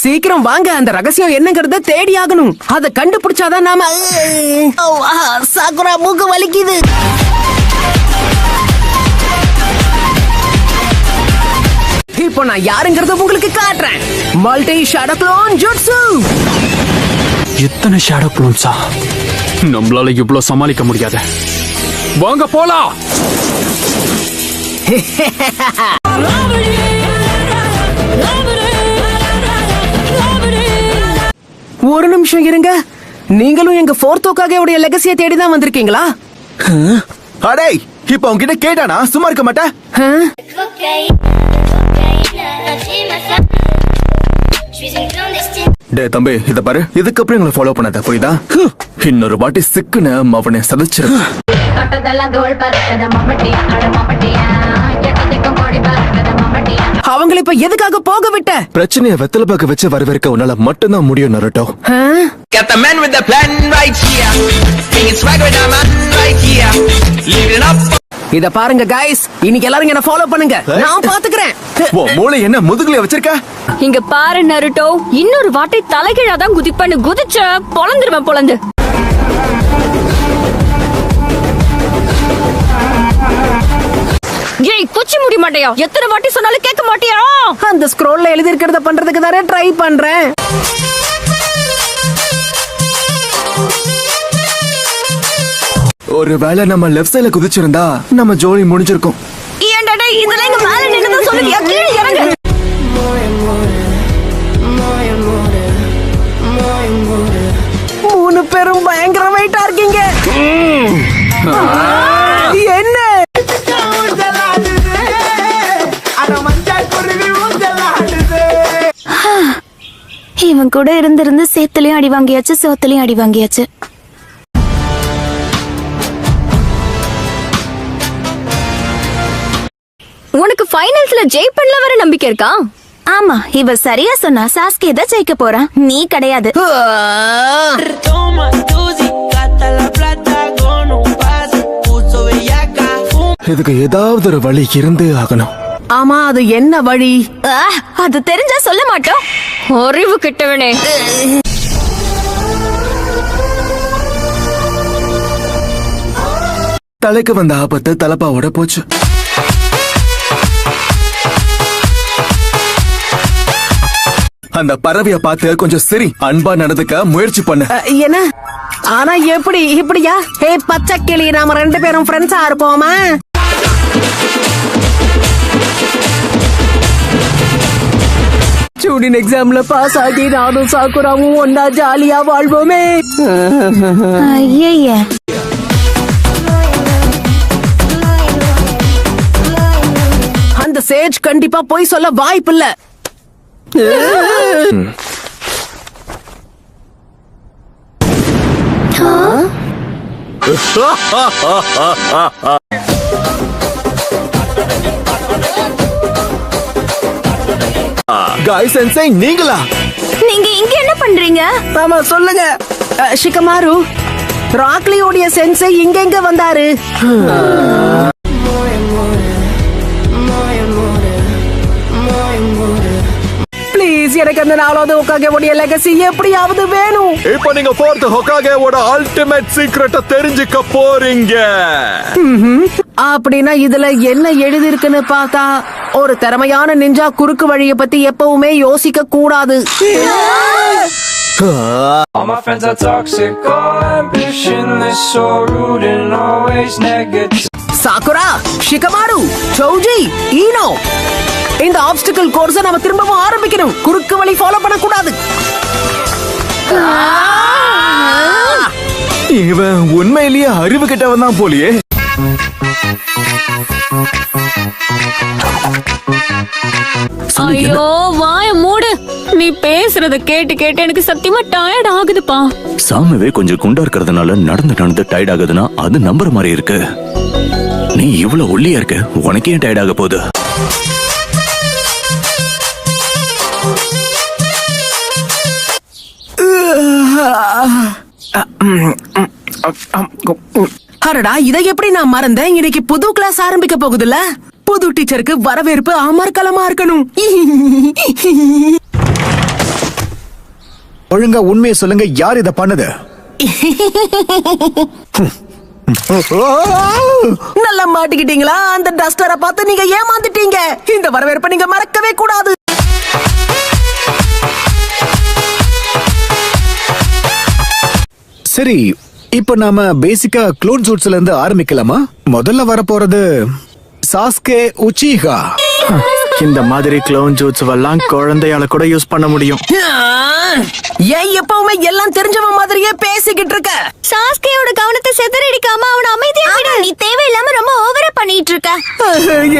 சீக்கிரம் வாங்க, அந்த ரகசியம் என்னங்கறத தேடி ஆகணும். அத கண்டுபிடிச்சாதான் நாம. சாக்குரா மூக்கு வலிக்குது. இப்போ நான் யாருங்கறத உங்களுக்கு காட்டுறேன். Multi shadow clone jutsu. எத்தனை ஷேடோ க்ளோன்ஸா? நம்மளால இவ்வளவு சமாளிக்க முடியாது. வாங்க போலாம். ஒரு நிமிஷம் இருங்க. நீங்களும் எங்க ஃபோர்த்தோக்காக உடைய லெகசியை தேடி தான் வந்திருக்கீங்களா? அடே, இப்ப உன்கிட்ட கேட்டானா சும்மா இருக்க மாட்டேன். டே தம்பி, இத பாரு, இதுக்கப்புறம் எங்களை ஃபாலோ பண்ணாத, புரியுதா? இன்னொரு வாட்டி சிக்குன்னு அவனை சதைச்சிரு. அவங்களை இப்ப எதுக்காக போக விட்ட? பிரச்சனைய வெத்தல பாக்க வச்சு வரவேற்க உன்னால மட்டும்தான் முடியும் Naruto. Got the man with the plan right here. Bringing swag with the man right here. Living up. இத பாருங்க கைஸ், இன்னைக்கு எல்லாரும் என்ன ஃபாலோ பண்ணுங்க, நான் பாத்துக்கிறேன். ஓ மூளை என்ன முதுகுல வச்சிருக்க? இங்க பாரு நருட்டோ, இன்னொரு வாட்டி தலைகீழா தான் குதிப்பேன்னு குதிச்ச பொளந்துருவேன் பொளந்து. ஏய் குச்சி முடி மாட்டியா? எத்தனை வாட்டி சொன்னாலும் கேட்க மாட்டியா? அந்த ஸ்க்ரோல்ல எழுதி இருக்கிறத பண்றதுக்கு தானே ட்ரை பண்றேன். ஒருவேளை நம்ம லெஃப்ட் சைடுல குதிச்சிருந்தா நம்ம ஜோலி முடிஞ்சிருக்கும். ஏன்டா டேய், இதெல்லாம் இங்க மேல நின்னு சொல்லுங்க, கீழ இறங்கு. மூணு பேரும் பயங்கர வெயிட்டா இருக்கீங்க. என்ன இவன் கூட இருந்து சேத்துலயும் அடி வாங்கியாச்சு, சோத்துலயும் அடி வாங்கியாச்சு. உனக்கு ஃபைனல்ஸ்ல ஜெயிப்பன்ல வர நம்பிக்கை இருக்கா? ஆமா, இவ சரியா சொன்னா சாஸ்கே தான் ஜெயிக்க போறான், நீ கிடையாது. இதுக்கு ஏதாவது ஒரு வழி இருந்தே ஆகணும். ஆமா, அது என்ன வழி? அது தெரிஞ்சா சொல்ல மாட்டோம். அறிவு கிட்டவனே. தலைக்கு வந்த ஆபத்து தலப்பாவோட போச்சு. அந்த பறவைய பார்த்து கொஞ்சம் சரி அன்பா நடந்துக்க முயற்சி பண்ண. என்ன? ஆனா எப்படி இப்படியா? ஹே பச்சை கிளி, நாம ரெண்டு பேரும் ஃப்ரெண்ட்ஸா இருப்போமா? ஸ்டூடெண்ட் எக்ஸாம்ல பாஸ் ஆகி நானும் சாக்குராவும் ஒன்னா ஜாலியா வாழ்வோமே. ஐயே, அந்த சேஜ் கண்டிப்பா போய் சொல்ல வாய்ப்பில்ல. காய் சென்சை, நீங்களா? நீங்க இங்க என்ன பண்றீங்க? ஆமா சொல்லுங்க. ஷிகமாரு, ராக்லியோடைய சென்சை இங்க எங்க வந்தாரு? ப்ளீஸ், எனக்கு அந்த நாலாவது ஹோகாகேவோட லெகசி எப்படியாவது வேணும். இப்போ நீங்க ஃபோர்த் ஹோகாகேவோட அல்டிமேட் சீக்ரெட்ட தெரிஞ்சுக்க போறீங்க. அப்படின்னா இதுல என்ன எழுதி இருக்குன்னு பார்த்தா, ஒரு திறமையான நிஞ்சா குறுக்கு வழியை பத்தி எப்பவுமே யோசிக்க கூடாது. All my friends are toxic, all ambitionless, so rude and always negative. Sakura, Shikamaru, Sowji, Eno, இந்த ஆப்ஸ்டிக்கல் கோர்ஸை நாம திரும்பவும் ஆரம்பிக்கணும். குறுக்கு வழி ஃபாலோ பண்ணக்கூடாது. இவன் உண்மையிலேயே அறிவு கிட்டவன் தான் போலியே. ஐயோ வாய மூடு. நீ பேசுறத கேட்டு கேட்டு எனக்கு சத்தியமா டயர்ட் ஆகுதுப்பா. சாமவே கொஞ்சம் குண்டா இருக்கிறதுனால நடந்து டயர்ட் ஆகுதுன்னா அது நம்புற மாதிரி இருக்கு. நீ இவ்வளவு ஒல்லியா இருக்க, உனக்கே டயர்ட் ஆக போகுது. அரடா, இதை எப்படி நான் மறந்தேன்? இன்னைக்கு புது கிளாஸ் ஆரம்பிக்க போகுதுல்ல. புது டீச்சருக்கு வரவேற்பு அமர்க்கலமா இருக்கணும். ஒழுங்கா உண்மையை சொல்லுங்க, யார் இத பண்ணது? நல்லா மாட்டிக்கிட்டீங்களா? அந்த டஸ்டரை பார்த்து நீங்க ஏமாந்துட்டீங்க. இந்த வரவேற்பை நீங்க மறக்கவே கூடாது. சரி, இப்ப நாம பேசிக்கா க்ளோன் சூட்ஸ்ல இருந்து ஆரம்பிக்கலாமா? முதல்ல வரப்போறது சாஸ்கே உச்சிஹா. இந்த மாதிரி க்ளோன் ஜூட்ஸ் எல்லாம் குழந்தையால கூட யூஸ் பண்ண முடியும். ஏன் எப்பவுமே எல்லாம் தெரிஞ்சவன் மாதிரியே பேசிக்கிட்டு இருக்க? சாஸ்கேயோட கவனத்தை சிதறடிக்காம அவன அமைதியா விடு. நீ தேவையில்லாம ரொம்ப ஓவரா பண்ணிட்டு இருக்க.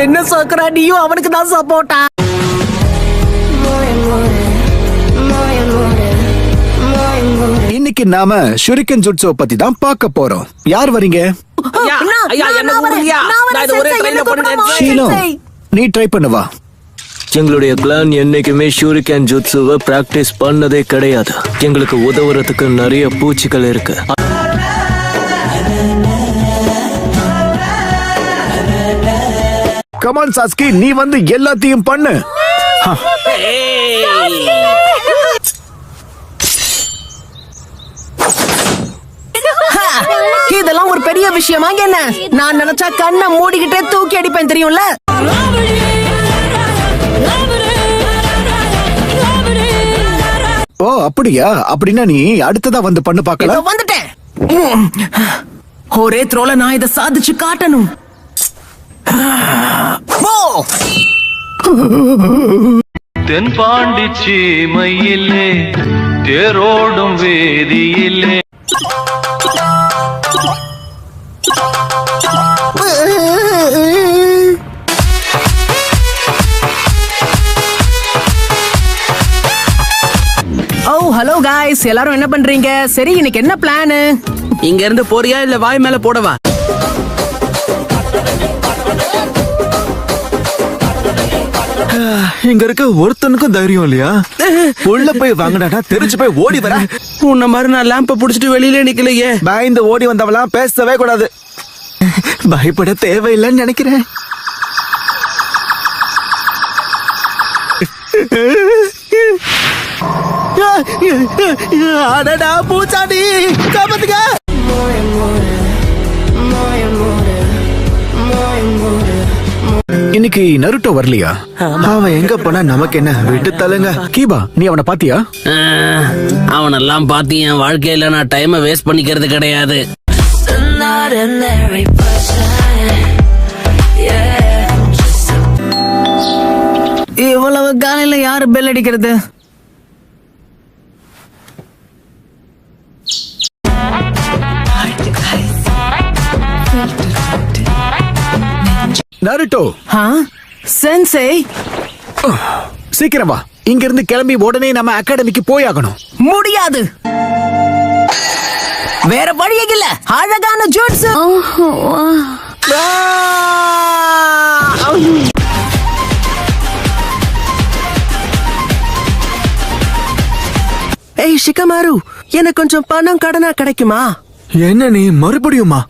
என்ன சோக்கரா, நீயும் அவனுக்கு தான் சப்போர்ட்டா? இன்னைக்கு நாம ஷுரிக்கன் ஜுட்ஸோ பத்தி தான் பார்க்க போறோம். யார் வரீங்க? ஷீனோ, நீ ட்ரை பண்ணுவா. எங்களுடைய பிளான் என்னைக்குமே ஷூரிகன் ஜுட்சுவை பிராக்டிஸ் பண்ணதே கிடையாது. எங்களுக்கு உதவுறதுக்கு நிறைய பூச்சிகள் இருக்கு. கமான் சாஸ்கி, நீ வந்து எல்லாத்தையும் பண்ணு. இதெல்லாம் ஒரு பெரிய விஷயமா என்ன? நான் நினைச்சா கண்ணை மூடிக்கிட்டே தூக்கி அடிப்பேன், தெரியும்ல? ஓ அப்படியா? அப்படின்னா நீ அடுத்ததா வந்து பண்ணு பார்க்கலாம். வந்துட்டேன். ஒரே த்ரோல நான் இதை சாதிச்சு காட்டணும். தென்பாண்டி சீமையிலே தேரோடும் வேதியிலே ஹலோ காய்ஸ், எல்லாரும் என்ன பண்றீங்க? சரி, இன்னைக்கு என்ன பிளான்? இங்க இருந்து போறியா இல்ல வாய் மேல போடவா? இங்க இருக்க ஒருத்தனுக்கும் தைரியம் இல்லையா? உள்ள போய் வாங்கினா தெரிஞ்சு போய் ஓடி வர. உன்ன மாதிரி நான் லேம்ப புடிச்சிட்டு வெளியில நிக்கலையே. பயந்து ஓடி வந்தவெல்லாம் பேசவே கூடாது. பயப்பட தேவையில்லைன்னு நினைக்கிறேன். அடடா பூச்சாண்டி, காப்பாத்துங்க. இன்னைக்கு நருட்டோ வரலையா? அவன் எங்க போனா நமக்கு என்ன, விட்டு தள்ளுங்க. கீபா, நீ அவனை பாத்தியா? அவனெல்லாம் பார்த்து என் வாழ்க்கையில நான் டைமை வேஸ்ட் பண்ணிக்கிறது கிடையாது. இவ்வளவு காலையில யாரு பெல் அடிக்கிறது? நருட்டோ. சென்சே, சீக்கிரம் வா. இங்க இருந்து கிளம்பி உடனே நம்ம அகாடமிக்கு போயாகணும். முடியாது, வேற வழியே இல்ல. அழகான ஜூட்ஸ். ஏய் ஷிகமாரு, எனக்கு கொஞ்சம் பணம் கடனா கிடைக்குமா? என்ன நீ மறுபடியுமா?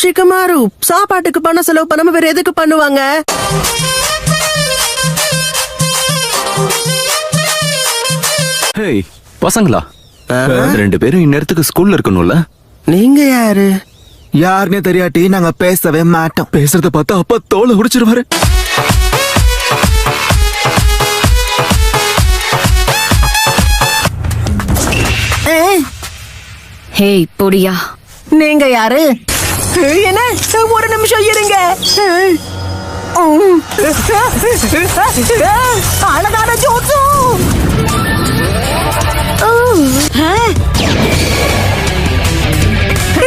ஷிகமாரு, சாப்பாட்டுக்கு பணம் செலவு பண்ணாம வேற எதுக்கு பண்ணுவாங்க? ஹேய் பசங்களா, ரெண்டு பேரும் இந்நேரத்துக்கு ஸ்கூல்ல இருக்கணும்ல? நீங்க யாரு? யாருன்னே தெரியாட்டி நாங்க பேசவே மாட்டோம். பேசுறத பார்த்தா அப்பா தோலை உரிச்சிருவாரு. ஹேய் பொடியா, நீங்க யாரு? என்ன, ஒரு நிமிஷம் இருங்க. அழகான ஜோட்ஸு.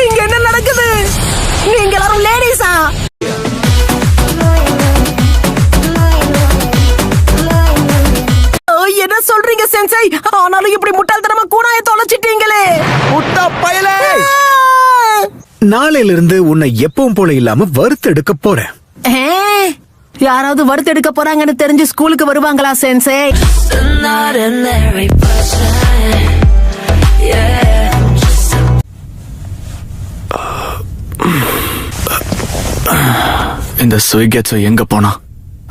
இங்க என்ன நடக்குது? நீங்க எல்லாரும் லேடிஸா? என்ன சொல்றீங்க சென்சை? ஆனாலும் இப்படி முட்டாள்தனமா கூடாய தொலைச்சிட்டீங்களே. முட்டா பயலே! நாளையில இருந்து உன்னை எப்பவும் போல இல்லாம வறுத்தெடுக்க போறேன். யாராவது வறுத்தெடுக்க போறாங்கன்னு தெரிஞ்சு ஸ்கூலுக்கு வருவாங்களா சென்சே? இந்த சுய்கெட்ஸோ எங்க போனா?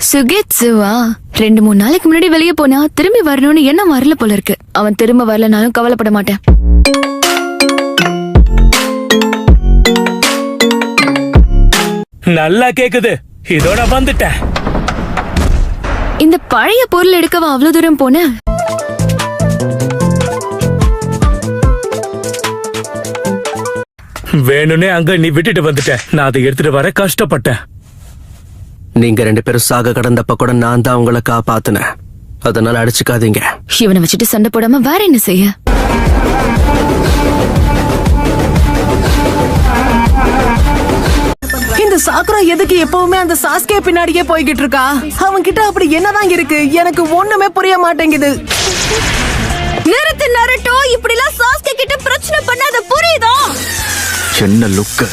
சுகேட்சுவா 2-3 நாளைக்கு முன்னாடி வெளியே போனா திரும்பி வரணும்னு எண்ணம் வரல போல இருக்கு. அவன் திரும்ப வரலனாலும் கவலைப்பட மாட்டேன். நல்லா கேக்குது. இதோட வந்துட்டேன். இந்த பழைய பொருள் எடுக்கவா அவ்வளவு தூரம் போன? வேணும்னே அங்க நீ விட்டுட்டு வந்துட்ட. நான் அதை எடுத்துட்டு வர கஷ்டப்பட்டேன். நீங்க 2 பேரும் சாக கடந்தப்ப கூட நான் தான் உங்களை காப்பாத்தினேன். அதனால அடிச்சுக்காதீங்க. இவனை வச்சுட்டு சண்டை போடாம வேற என்ன செய்ய? இந்த சாக்குரா எதுக்கு எப்பவுமே அந்த சாஸ்கே பின்னாடியே போய்கிட்டு இருக்கா? அவன் கிட்ட அப்படி என்னதான் இருக்கு? எனக்கு ஒண்ணுமே புரிய மாட்டேங்குது. நிறுத்து நருட்டோ, இப்படிலாம் சாஸ்கே கிட்ட பிரச்சனை பண்ணாத, புரியுதா? என்ன லுக்கு.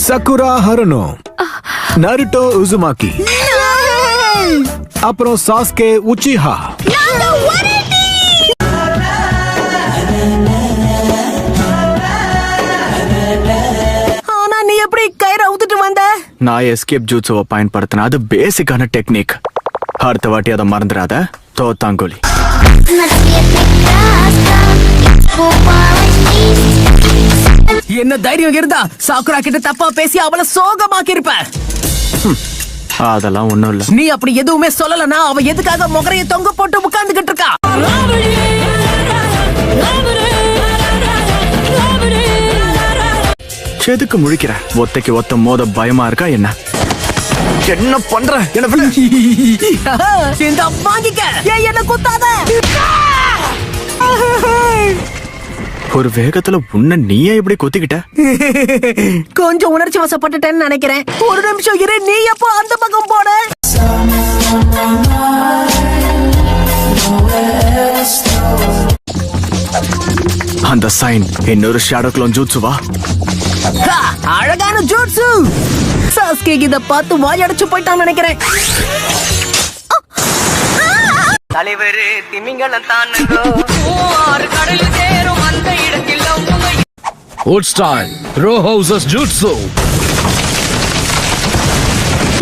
சக்குரா ஹருனோ, நருட்டோ உசுமாக்கி, அப்புறம் சாஸ்கே உச்சிஹா. ஆனா நீ எப்படி கயிறு அவுத்துட்டு வந்த? நான் எஸ்கேப் ஜூட்ஸுவை பயன்படுத்தின. அது பேசிக்கான டெக்னிக். அடுத்த வாட்டி அதை மறந்துடாத. தோத்தாங்கோலி. என்ன தைரியம் இருந்தா சாக்குரா கிட்ட தப்பா பேசி அவளை சோகமாக்கி இருப்ப. அதெல்லாம் ஒண்ணும் இல்ல. நீ அப்படி எதுவுமே சொல்லலனா அவ எதுக்காக முகரைய தொங்க போட்டு உட்கார்ந்துகிட்டு இருக்கா? எதுக்கு முழிக்கிற? ஒத்தைக்கு ஒத்த மோத பயமா இருக்கா என்ன? என்ன பண்ற? என்ன இந்த வாங்கிக்க. ஏன் என்ன குத்தாத? ஒரு வேகத்துல உன்ன நீயே இப்படி கொத்திக்கிட்ட? கொஞ்சம் உணர்ச்சி வசப்பட்டுட்டேன்னு நினைக்கிறேன். ஒரு நிமிஷம் இரு. நீ எப்போ அந்த பக்கம் போன? அந்த சைன் இன்னொரு ஷேடோ க்ளோன் ஜூட்ஸுவா? அழகான ஜூட்ஸு. சாஸ்கே இத பார்த்து வாயடைச்சு போயிட்டான்னு நினைக்கிறேன். தலைவரு திமிங்கலம் தானுங்கோ ஆறு கடலில் சேரும் அந்த இடத்தில் Old style, row houses jutsu.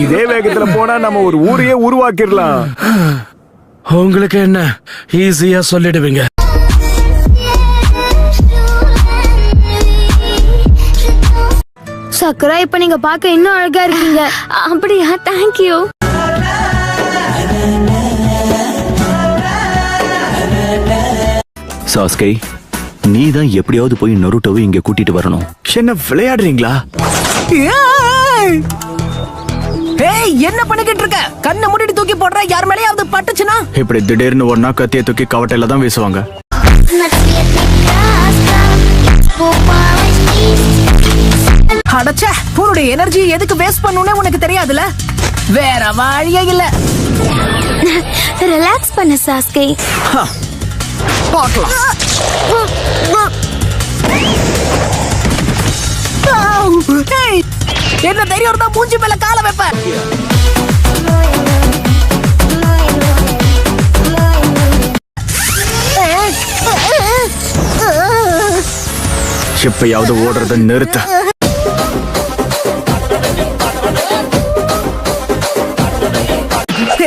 இதே வேகத்துல போனா நம்ம ஒரு ஊரையே உருவாக்கிடலாம். உங்களுக்கு என்ன ஈஸியா சொல்லிடுவீங்க. சக்குரா, இப்ப நீங்க பார்க்க இன்னும் அழகா இருக்கீங்க. அப்படியா? தேங்க்யூ. சாஸ்கே, நீ தான் எப்படியாவது போய் நருட்டோவை இங்க கூட்டிட்டு வரணும். என்ன விளையாடுறீங்களா? ஏய், என்ன பண்ணிக்கிட்டு இருக்க? கண்ணை மூடிட்டு தூக்கி போடுற. யார் மேலயாவது பட்டுச்சுனா? இப்படி திடீர்னு ஒன்னா கத்திய தூக்கி கவட்டையில தான் வீசுவாங்க. அடச்சே, உன்னுடைய எனர்ஜி எதுக்கு வேஸ்ட் பண்ணனும்னே உனக்கு தெரியாதுல? வேற வழியே இல்ல. ரிலாக்ஸ் பண்ணு சாஸ்கே. பார்க்கலாம். ஏய், என்ன தைரியம் இருந்தா மூஞ்சி மேல கால வைப்ப? எப்பயாவது ஓடுறத நிறுத்த.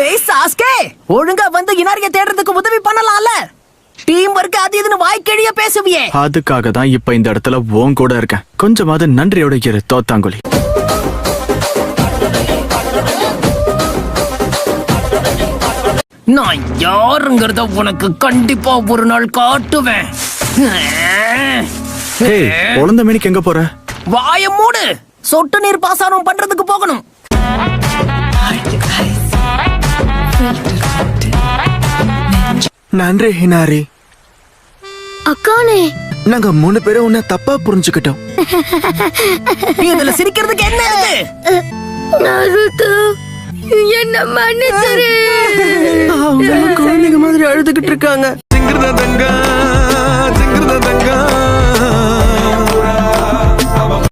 ஏய் சாஸ்கே, ஒழுங்கா வந்து இனாரிய தேடுறதுக்கு உதவி பண்ணலாம்ல? டீம் ஒர்க் அது இதுன்னு வாய்க்கிழிய பேசுவியே. அதுக்காக தான் இப்ப இந்த இடத்துல உன் கூட இருக்கேன். கொஞ்சமாவது நன்றியோட இரு தோத்தாங்குழி. நான் யாருங்கிறத உனக்கு கண்டிப்பா ஒரு நாள் காட்டுவேன். ஏய், குழந்தை மணிக்கு எங்க போற? வாய மூடு. சொட்டு நீர் பாசனம் பண்றதுக்கு போகணும். நன்றி ஹினாரி. அக்கானே, நாங்க 3 பேரும் உன்னை தப்பா புரிஞ்சுக்கிட்டோம். இதுல சிரிக்கிறதுக்கு என்ன இருக்கு? நருட்டோ, என்ன மன்னிச்சிரு. குழந்தைங்க மாதிரி அழுதுகிட்டு இருக்காங்க.